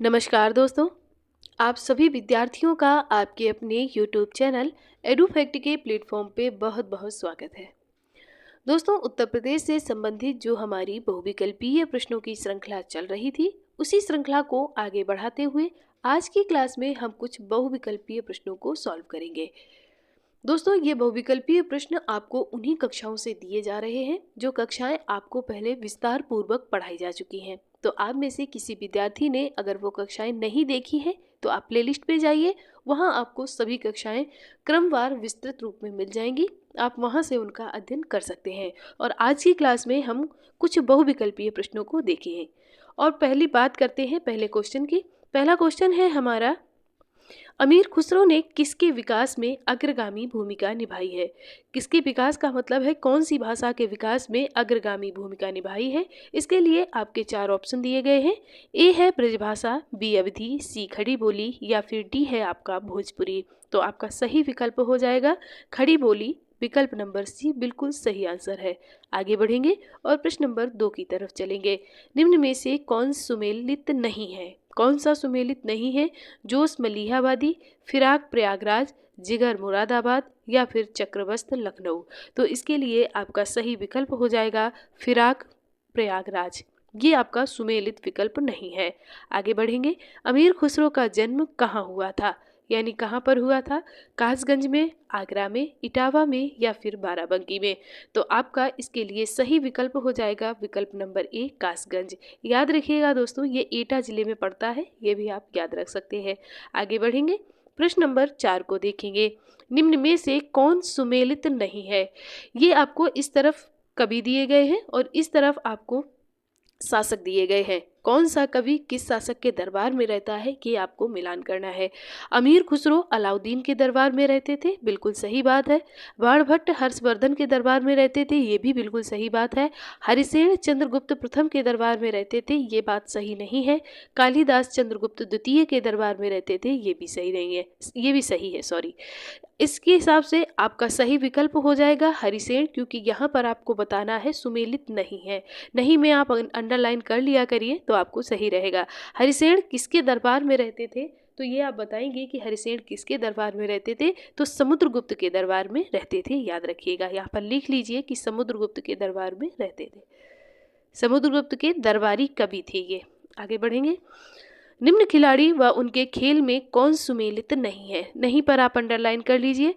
नमस्कार दोस्तों, आप सभी विद्यार्थियों का आपके अपने YouTube चैनल एडुफैक्ट के प्लेटफॉर्म पे बहुत बहुत स्वागत है। दोस्तों, उत्तर प्रदेश से संबंधित जो हमारी बहुविकल्पीय प्रश्नों की श्रृंखला चल रही थी, उसी श्रृंखला को आगे बढ़ाते हुए आज की क्लास में हम कुछ बहुविकल्पीय प्रश्नों को सॉल्व करेंगे। दोस्तों, ये बहुविकल्पीय प्रश्न आपको उन्हीं कक्षाओं से दिए जा रहे हैं जो कक्षाएं आपको पहले विस्तार पूर्वक पढ़ाई जा चुकी हैं। तो आप में से किसी विद्यार्थी ने अगर वो कक्षाएं नहीं देखी हैं तो आप प्लेलिस्ट पे जाइए, वहां आपको सभी कक्षाएं क्रमवार विस्तृत रूप में मिल जाएंगी। आप वहां से उनका अध्ययन कर सकते हैं। और आज की क्लास में हम कुछ बहुविकल्पीय प्रश्नों को देखें। और पहली बात करते हैं पहले क्वेश्चन की। पहला क्वेश्चन है हमारा, अमीर खुसरो ने किसके विकास में अग्रगामी भूमिका निभाई है। किसके विकास का मतलब है कौन सी भाषा के विकास में अग्रगामी भूमिका निभाई है। इसके लिए आपके 4 ऑप्शन दिए गए हैं। ए है ब्रजभाषा, बी अवधी, सी खड़ी बोली या फिर डी है आपका भोजपुरी। तो आपका सही विकल्प हो जाएगा खड़ी बोली। विकल्प नंबर सी बिल्कुल सही आंसर है। आगे बढ़ेंगे और प्रश्न नंबर 2 की तरफ चलेंगे। निम्न में से कौन सुमेलित नहीं है। कौन सा सुमेलित नहीं है? जोश मलिहाबादी, फिराक प्रयागराज, जिगर मुरादाबाद या फिर चक्रवस्त लखनऊ। तो इसके लिए आपका सही विकल्प हो जाएगा फिराक प्रयागराज। ये आपका सुमेलित विकल्प नहीं है। आगे बढ़ेंगे। अमीर खुसरो का जन्म कहाँ हुआ था, यानी कहाँ पर हुआ था? कासगंज में, आगरा में, इटावा में या फिर बाराबंकी में। तो आपका इसके लिए सही विकल्प हो जाएगा विकल्प नंबर ए, कासगंज। याद रखिएगा दोस्तों, ये एटा जिले में पड़ता है, ये भी आप याद रख सकते हैं। आगे बढ़ेंगे, प्रश्न नंबर 4 को देखेंगे। निम्न में से कौन सुमेलित नहीं है? ये आपको इस तरफ कवि दिए गए हैं और इस तरफ आपको शासक दिए गए हैं। कौन सा कवि किस शासक के दरबार में रहता है, ये आपको मिलान करना है। अमीर खुसरो अलाउद्दीन के दरबार में रहते थे, बिल्कुल सही बात है। बाणभट्ट हर्षवर्धन के दरबार में रहते थे, ये भी बिल्कुल सही बात है। हरिसेन चंद्रगुप्त प्रथम के दरबार में रहते थे, ये बात सही नहीं है। कालिदास चंद्रगुप्त द्वितीय के दरबार में रहते थे, ये भी सही नहीं है, ये भी सही है, सॉरी। इसके हिसाब से आपका सही विकल्प हो जाएगा हरिसेन, क्योंकि यहाँ पर आपको बताना है सुमेलित नहीं है। नहीं में आप अंडरलाइन कर लिया करिए तो आपको सही रहेगा। हरिसेन किसके दरबार में रहते थे? तो ये आप बताएंगे कि हरिसेन किसके दरबार में रहते थे। तो समुद्रगुप्त के दरबार में रहते थे। याद रखिएगा, यहाँ पर लिख लीजिए कि समुद्रगुप्त के दरबार में रहते थे। समुद्रगुप्त के दरबारी कवि थे ये। आगे बढ़ेंगे। निम्न खिलाड़ी व उनके खेल में कौन सुमेलित नहीं है? नहीं पर आप अंडरलाइन कर लीजिए।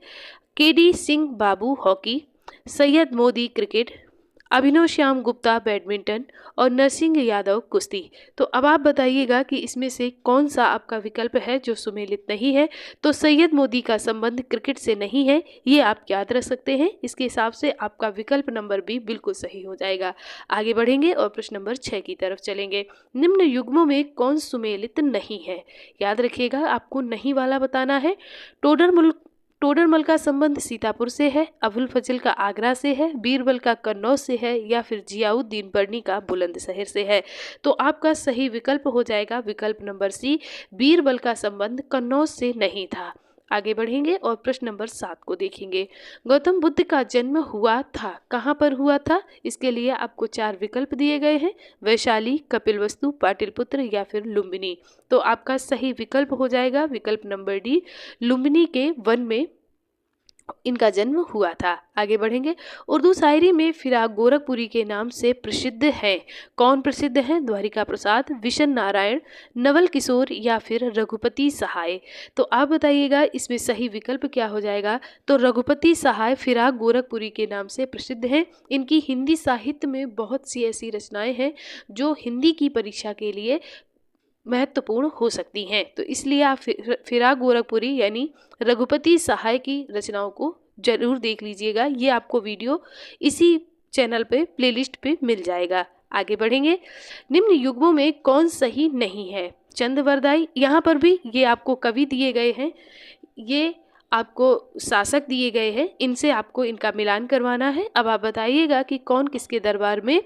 केडी सिंह बाबू हॉकी, सैयद मोदी क्रिकेट, अभिनव श्याम गुप्ता बैडमिंटन और नरसिंह यादव कुश्ती। तो अब आप बताइएगा कि इसमें से कौन सा आपका विकल्प है जो सुमेलित नहीं है। तो सैयद मोदी का संबंध क्रिकेट से नहीं है, ये आप याद रख सकते हैं। इसके हिसाब से आपका विकल्प नंबर बी बिल्कुल सही हो जाएगा। आगे बढ़ेंगे और प्रश्न नंबर 6 की तरफ चलेंगे। निम्न युग्मों में कौन सुमेलित नहीं है? याद रखिएगा, आपको नहीं वाला बताना है। टोडरमल का संबंध सीतापुर से है, अबुल फजल का आगरा से है, बीरबल का कन्नौज से है या फिर जियाउद्दीन बर्नी का बुलंदशहर से है। तो आपका सही विकल्प हो जाएगा विकल्प नंबर सी, बीरबल का संबंध कन्नौज से नहीं था। आगे बढ़ेंगे और प्रश्न नंबर 7 को देखेंगे। गौतम बुद्ध का जन्म हुआ था, कहाँ पर हुआ था? इसके लिए आपको 4 विकल्प दिए गए हैं। वैशाली, कपिलवस्तु, पाटलिपुत्र या फिर लुम्बिनी। तो आपका सही विकल्प हो जाएगा विकल्प नंबर डी, लुम्बिनी के वन में इनका जन्म हुआ था। आगे बढ़ेंगे। उर्दू शायरी में फिराक गोरखपुरी के नाम से प्रसिद्ध हैं। कौन प्रसिद्ध हैं? द्वारिका प्रसाद, विशन नारायण, नवल किशोर या फिर रघुपति सहाय। तो आप बताइएगा इसमें सही विकल्प क्या हो जाएगा। तो रघुपति सहाय फिराक गोरखपुरी के नाम से प्रसिद्ध हैं। इनकी हिंदी साहित्य में बहुत सी ऐसी रचनाएं हैं जो हिंदी की परीक्षा के लिए महत्वपूर्ण हो सकती हैं। तो इसलिए आप फिराक गोरखपुरी यानी रघुपति सहाय की रचनाओं को जरूर देख लीजिएगा। ये आपको वीडियो इसी चैनल पे प्लेलिस्ट पे मिल जाएगा। आगे बढ़ेंगे। निम्न युग्मों में कौन सही नहीं है? चंद वरदाई, यहाँ पर भी ये आपको कवि दिए गए हैं। ये आपको शासक दिए गए हैं, इनसे आपको इनका मिलान करवाना है। अब आप बताइएगा कि कौन किसके दरबार में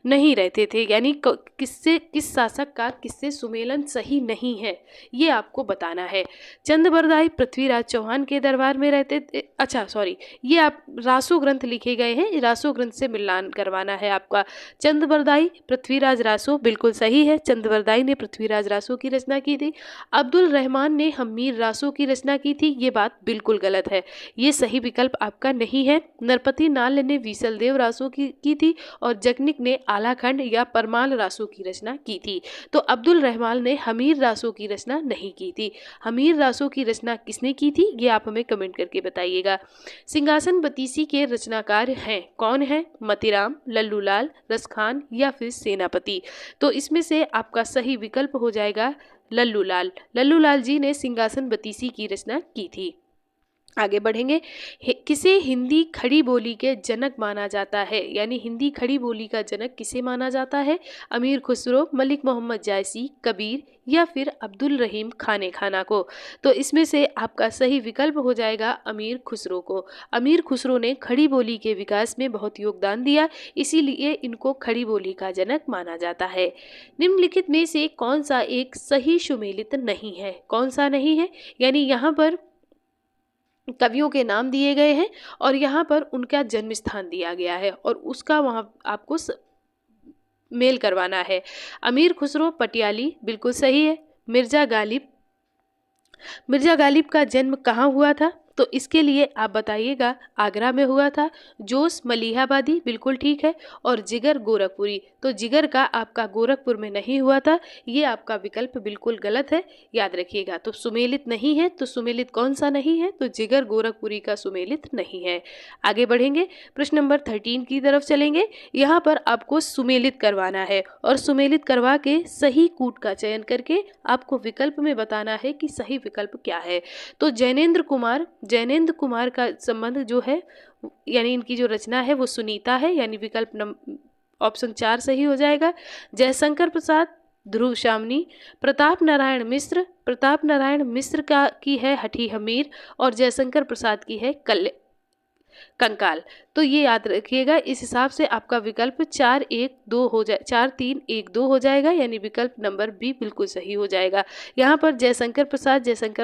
नहीं रहते थे, यानी किससे किस शासक का किससे सुमेलन सही नहीं है, ये आपको बताना है। चंद्रबरदाई पृथ्वीराज चौहान के दरबार में रहते थे। अच्छा सॉरी, ये आप रासो ग्रंथ लिखे गए हैं, रासो ग्रंथ से मिलान करवाना है आपका। चंद्रबरदाई पृथ्वीराज रासो बिल्कुल सही है, चंद्रबरदाई ने पृथ्वीराज रासो की रचना की थी। अब्दुल रहमान ने हमीर रासो की रचना की थी, ये बात बिल्कुल गलत है, ये सही विकल्प आपका नहीं है। नरपति नाल ने विसलदेव रासो की थी और जगनिक ने आलाखंड या परमाल रासो की रचना की थी। तो अब्दुल रहमान ने हमीर रासो की रचना नहीं की थी। हमीर रासो की रचना किसने की थी, ये आप हमें कमेंट करके बताइएगा। सिंहासन बतीसी के रचनाकार हैं, कौन है? मतीराम, लल्लूलाल, रसखान या फिर सेनापति। तो इसमें से आपका सही विकल्प हो जाएगा लल्लूलाल। लल्लूलाल जी ने सिंहासन बतीसी की रचना की थी। आगे बढ़ेंगे। किसे हिंदी खड़ी बोली के जनक माना जाता है, यानी हिंदी खड़ी बोली का जनक किसे माना जाता है? अमीर खुसरो, मलिक मोहम्मद जायसी, कबीर या फिर अब्दुल रहीम खाने खाना को। तो इसमें से आपका सही विकल्प हो जाएगा अमीर खुसरो को। अमीर खुसरो ने खड़ी बोली के विकास में बहुत योगदान दिया, इसीलिए इनको खड़ी बोली का जनक माना जाता है। निम्नलिखित में से कौन सा एक सही सुमेलित नहीं है? कौन सा नहीं है, यानी यहाँ पर कवियों के नाम दिए गए हैं और यहाँ पर उनका जन्म स्थान दिया गया है और उसका वहाँ आपको मेल करवाना है। अमीर खुसरो पटियाली बिल्कुल सही है। मिर्जा गालिब का जन्म कहाँ हुआ था? तो इसके लिए आप बताइएगा, आगरा में हुआ था। जोश मलिहाबादी बिल्कुल ठीक है और जिगर गोरखपुरी, तो जिगर का आपका गोरखपुर में नहीं हुआ था, ये आपका विकल्प बिल्कुल गलत है, याद रखिएगा। तो सुमेलित नहीं है, तो सुमेलित कौन सा नहीं है? तो जिगर गोरखपुरी का सुमेलित नहीं है। आगे बढ़ेंगे, प्रश्न नंबर 13 की तरफ चलेंगे। यहाँ पर आपको सुमेलित करवाना है और सुमेलित करवा के सही कूट का चयन करके आपको विकल्प में बताना है कि सही विकल्प क्या है। तो जैनेन्द्र कुमार का संबंध जो है, यानी इनकी जो रचना है वो सुनीता है, यानी विकल्प ऑप्शन 4 सही हो जाएगा। जयशंकर प्रसाद, ध्रुव शामनी, प्रताप नारायण मिश्र की है हठी हमीर और जयशंकर प्रसाद की है कंकाल। तो ये याद रखिएगा, इस हिसाब से आपका विकल्प 4-1-2 हो जाए, 4-3-1-2 हो जाएगा, यानी विकल्प नंबर बी बिल्कुल सही हो जाएगा। यहाँ पर जयशंकर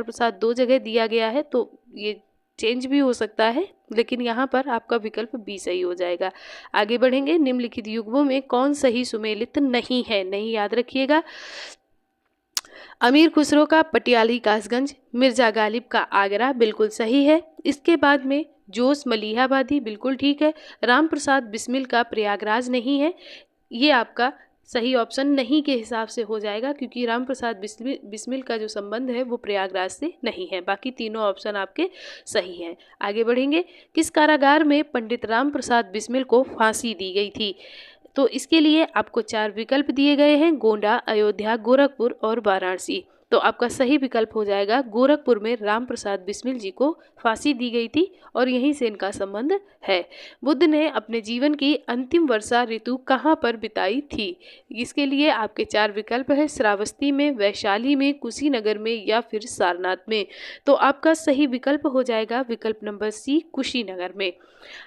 प्रसाद 2 जगह दिया गया है, तो ये चेंज भी हो सकता है, लेकिन यहाँ पर आपका विकल्प बी सही हो जाएगा। आगे बढ़ेंगे, निम्नलिखित युग्मों में कौन सही सुमेलित नहीं है? नहीं याद रखिएगा। अमीर खुसरो का पटियाली कासगंज, मिर्जा गालिब का आगरा बिल्कुल सही है। इसके बाद में जोश मलिहाबादी बिल्कुल ठीक है। राम प्रसाद बिस्मिल का प्रयागराज नहीं है, ये आपका सही ऑप्शन नहीं के हिसाब से हो जाएगा, क्योंकि राम प्रसाद बिस्मिल का जो संबंध है वो प्रयागराज से नहीं है। बाकी तीनों ऑप्शन आपके सही हैं। आगे बढ़ेंगे, किस कारागार में पंडित राम प्रसाद बिस्मिल को फांसी दी गई थी? तो इसके लिए आपको 4 विकल्प दिए गए हैं, गोंडा, अयोध्या, गोरखपुर और वाराणसी। तो आपका सही विकल्प हो जाएगा गोरखपुर में राम प्रसाद बिस्मिल जी को फांसी दी गई थी और यहीं से इनका संबंध है। बुद्ध ने अपने जीवन की अंतिम वर्षा ऋतु कहाँ पर बिताई थी? इसके लिए आपके 4 विकल्प है, श्रावस्ती में, वैशाली में, कुशीनगर में या फिर सारनाथ में। तो आपका सही विकल्प हो जाएगा विकल्प नंबर सी, कुशीनगर में।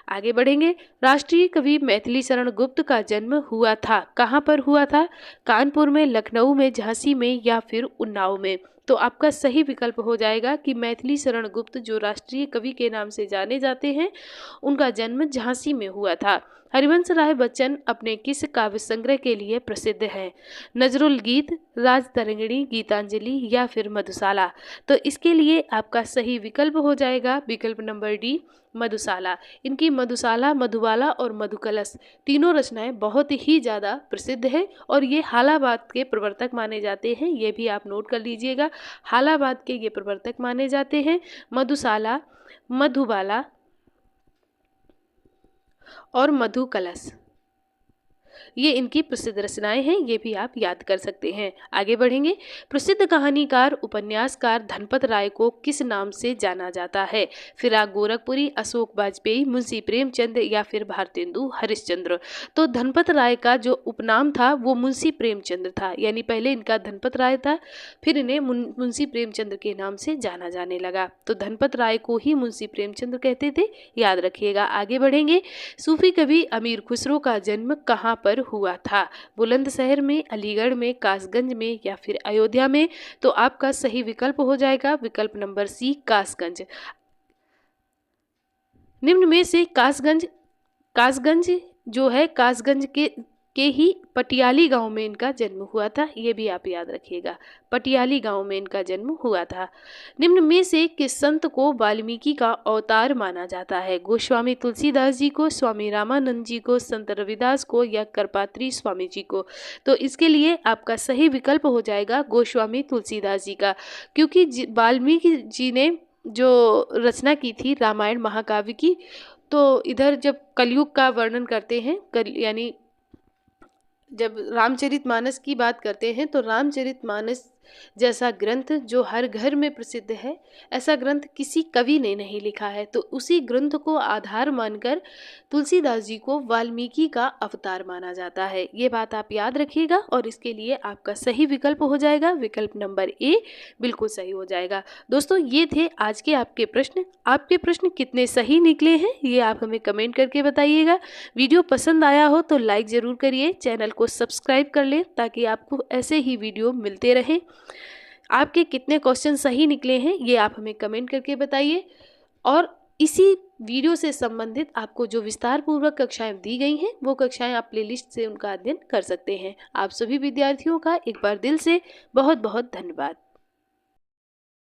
आगे बढ़ेंगे, राष्ट्रीय कवि मैथिली शरण गुप्त का जन्म हुआ था, कहाँ पर हुआ था? कानपुर में, लखनऊ में, झांसी में या फिर उन्नाव में। तो आपका सही विकल्प हो जाएगा कि मैथिली शरण गुप्त जो राष्ट्रीय कवि के नाम से जाने जाते हैं, उनका जन्म झांसी में हुआ था। हरिवंश राय बच्चन अपने किस काव्य संग्रह के लिए प्रसिद्ध हैं? नजरुल गीत, राज तरंगिणी, गीतांजलि या फिर मधुशाला। तो इसके लिए आपका सही विकल्प हो जाएगा विकल्प नंबर डी, मधुशाला। इनकी मधुशाला, मधुबाला और मधुकलश तीनों रचनाएं बहुत ही ज़्यादा प्रसिद्ध है और ये हालाबाद के प्रवर्तक माने जाते हैं, ये भी आप नोट कर लीजिएगा। हालाबाद के ये प्रवर्तक माने जाते हैं, मधुशाला, मधुबाला और मधुकलश। ये इनकी प्रसिद्ध रचनाएं हैं, ये भी आप याद कर सकते हैं। आगे बढ़ेंगे। प्रसिद्ध कहानीकार उपन्यासकार धनपत राय को किस नाम से जाना जाता है? फिराक गोरखपुरी, अशोक वाजपेयी, मुंशी प्रेमचंद या फिर भारतेंदु हरिश्चंद्र। तो धनपत राय का जो उपनाम था वो मुंशी प्रेमचंद था, यानी पहले इनका धनपत राय था, फिर इन्हें मुंशी प्रेमचंद के नाम से जाना जाने लगा। तो धनपत राय को ही मुंशी प्रेमचंद कहते थे, याद रखिएगा। आगे बढ़ेंगे। सूफी कवि अमीर खुसरो का जन्म कहाँ पर हुआ था? बुलंदशहर में, अलीगढ़ में, कासगंज में या फिर अयोध्या में? तो आपका सही विकल्प हो जाएगा विकल्प नंबर सी, कासगंज। निम्न में से कासगंज जो है, कासगंज के ही पटियाली गांव में इनका जन्म हुआ था, ये भी आप याद रखिएगा। पटियाली गांव में इनका जन्म हुआ था। निम्न में से किस संत को वाल्मीकि का अवतार माना जाता है? गोस्वामी तुलसीदास जी को, स्वामी रामानंद जी को, संत रविदास को या करपात्री स्वामी जी को? तो इसके लिए आपका सही विकल्प हो जाएगा गोस्वामी तुलसीदास जी का, क्योंकि वाल्मीकि जी ने जो रचना की थी रामायण महाकाव्य की, तो इधर जब कलयुग का वर्णन करते हैं, यानी जब रामचरितमानस की बात करते हैं, तो रामचरितमानस जैसा ग्रंथ जो हर घर में प्रसिद्ध है, ऐसा ग्रंथ किसी कवि ने नहीं लिखा है। तो उसी ग्रंथ को आधार मानकर तुलसीदास जी को वाल्मीकि का अवतार माना जाता है। ये बात आप याद रखिएगा और इसके लिए आपका सही विकल्प हो जाएगा विकल्प नंबर ए, बिल्कुल सही हो जाएगा। दोस्तों, ये थे आज के आपके प्रश्न। आपके प्रश्न कितने सही निकले हैं ये आप हमें कमेंट करके बताइएगा। वीडियो पसंद आया हो तो लाइक ज़रूर करिए, चैनल को सब्सक्राइब कर लें ताकि आपको ऐसे ही वीडियो मिलते रहें। आपके कितने क्वेश्चन सही निकले हैं ये आप हमें कमेंट करके बताइए, और इसी वीडियो से संबंधित आपको जो विस्तार पूर्वक कक्षाएं दी गई हैं वो कक्षाएं आप प्लेलिस्ट से उनका अध्ययन कर सकते हैं। आप सभी विद्यार्थियों का एक बार दिल से बहुत बहुत धन्यवाद।